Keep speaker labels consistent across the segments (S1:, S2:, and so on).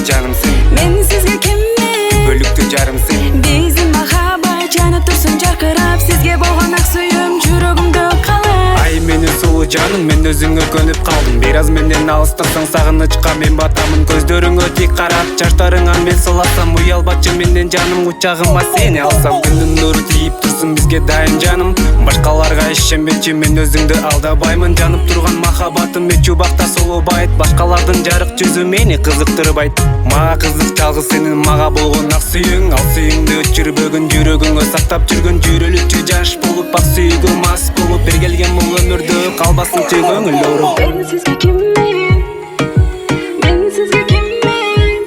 S1: жанымсың,
S2: мен сизге киммин,
S1: бөлүктүү жарымсың.
S2: биздин махаббат жана турсун жаркырап, сизге болгон ак сүйүүм жүрөгүмдө калат.
S1: Ай менин сулуу жаным, мен өзүңө көнүп калдым. Бир аз менден алыстасаң сагынычка мен батамын. Көздөрүңө тик карап, жаштарыңан мен сыласам, уялбачы менден жаным, кучагыма сени алсам. Күндүн нуру тийип турсун бизге дайым жаным. Башкаларга ишенбечи, мен өзүңдү алдабаймын. Жанып турган махаббатым эч убакта сулубайт. Башкалардын жарык жүзү мени кызыктырбайт. Мага кызык жалгыз сенин мага болгон ак сүйүүң. Ал сүйүүңдү өчүрбөгөн, жүрөгүңө сактап жүргөн жүрөлүкчү жаш болуп, ак сүйүүгө мас болуп, бир келген бул өмүрдө калбасынчы көңүл оору.
S2: мен сизге киммин, мен сизге киммин,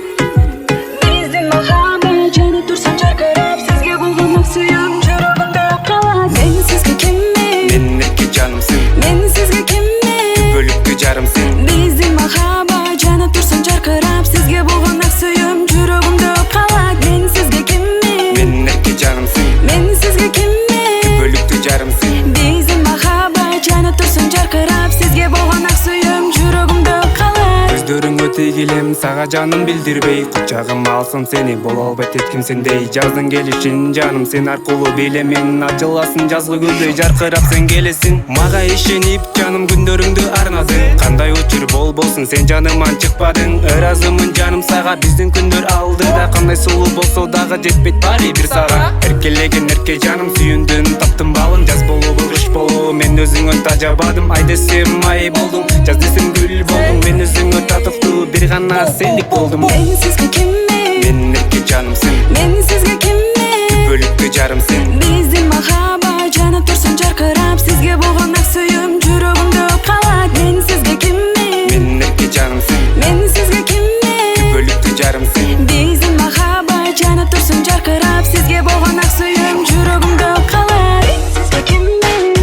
S2: биздин махаббат жана турсун жаркырап, сизге болгон ак сүйүүм жүрөгүмдө калат. Мен сизге киммин,
S1: Менин эрке жанымсың,
S2: мен сизге киммин,
S1: бөлүктүү жарымсың.
S2: биздин махаббат жана турсун жаркырап, сизге болгон ак сүйүүм жүрөгүмдө калат. Мен сизге киммин,
S1: Менин эрке жанымсың,
S2: мен сизге киммин,
S1: бөлүктүү жарымсың.
S2: биздин махаббат жана турсун жаркырап, сизге болгон ак сүйүүм жүрөгүмдө калат.
S1: Көздөрүңө тегилем, сага жаным билдирбей, кучагыма алсам сени, боло албайт эч ким сендей. Жаздын келишин жаным, сен аркылуу билемин. Ачыласың жазгы гүлдөй жаркырап сен келесиң. Мага ишенип жаным күндөрүңдү арнадың. Кандай учур болбосун сен жаныман чыкпадың. Ыраазымын жаным сага, биздин күндөр алдыда. Кандай сулуу болсо дагы жетпейт баары бир сага. Эркелеген эрке жаным, сүйүндүн таптым балын. Жаз болобу кыш болобу мен өзүңөн тажабадым. Ай десем ай болдуң, жаз десем гүл болдуң. Мен өзүңө татыктуу бир гана сендик болдум.
S2: Мен сизге киммин,
S1: Менин эрке жанымсың,
S2: мен сизге киммин,
S1: бөлүктүү жарымсың.
S2: биздин махаббат жана турсун жаркырап, сизге болгон ак сүйүүм жүрөгүмдө калат. Мен сизге киммин,
S1: Менин эрке жанымсың,
S2: мен сизге киммин,
S1: бөлүктүү жарымсың.
S2: биздин махаббат жана турсун жаркырап, сизге болгон ак сүйүүм жүрөгүмдө калат. Мен сизге киммин,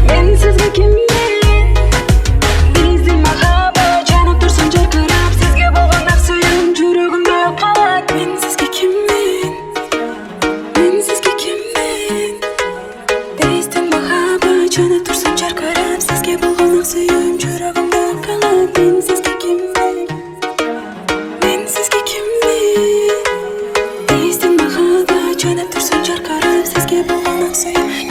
S2: мен сизге киммин, биздин махаббат жана турсун жаркырап, сизге болгон ак сүйүүм жүрөгүмдө калат. Мен сизге киммин, мен сизге киммин, биздин махаббат жана турсун жаркырап, сизге болгон ак сүйүүм жүрөгүмдө калат. Мен сизге киммин, мен сизге киммин, биздин махаббат жана турсун жаркырап, сизге болгон ак сүйүүм